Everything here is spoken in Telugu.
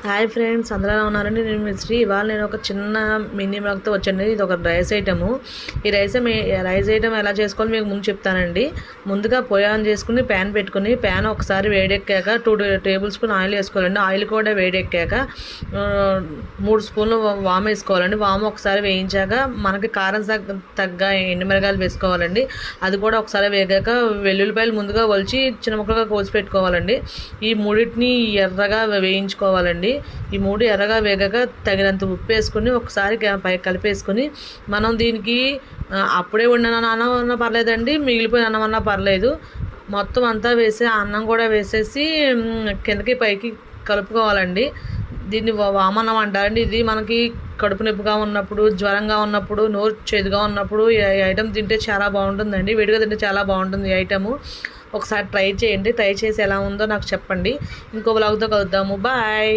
హాయ్ ఫ్రెండ్స్, అందరూ ఎలా ఉన్నారండి? నేను మిస్ట్రీ. ఇవాళ నేను ఒక చిన్న మినీ బ్లాగ్తో వచ్చాను. ఇది ఒక రైస్ ఐటము. ఈ రైస్ ఐటమ్ ఎలా చేసుకోవాలో మీకు ముందు చెప్తానండి. ముందుగా పొయ్యి ఆన్ చేసుకుని ప్యాన్ పెట్టుకుని, ప్యాన్ ఒకసారి వేడెక్కాక 2 టేబుల్ స్పూన్ ఆయిల్ వేసుకోవాలండి. ఆయిల్ కూడా వేడెక్కాక 3 స్పూన్లు వాము వేసుకోవాలండి. వాము ఒకసారి వేయించాక మనకి కారం తగ్గ ఎండుమిరగాయలు వేసుకోవాలండి. అది కూడా ఒకసారి వేగాక వెల్లుల్లిపాయలు ముందుగా ఒలిచి చిన్న ముక్కలుగా కోసి పెట్టుకోవాలండి. ఈ మూడింటిని ఎర్రగా వేయించుకోవాలండి. ఈ 3 ఎర్రగా వేగాక తగినంత ఉప్పు వేసుకొని ఒకసారి పై కలిపేసుకొని మనం దీనికి అప్పుడే వండిన అన్నం అన్నా పర్లేదండి, మిగిలిపోయిన అన్నం అన్నా పర్లేదు, మొత్తం అంతా వేసి అన్నం కూడా వేసేసి కిందకి పైకి కలుపుకోవాలండి. దీన్ని వామన్నం అంటారండి. ఇది మనకి కడుపు నొప్పిగా ఉన్నప్పుడు, జ్వరంగా ఉన్నప్పుడు, నోరు చేదుగా ఉన్నప్పుడు ఈ ఐటమ్ తింటే చాలా బాగుంటుందండి. వేడిగా తింటే చాలా బాగుంటుంది ఈ ఐటము. ఒకసారి ట్రై చేయండి. ట్రై చేసి ఎలా ఉందో నాకు చెప్పండి. ఇంకో బ్లాగ్తో కలుద్దాము. బాయ్.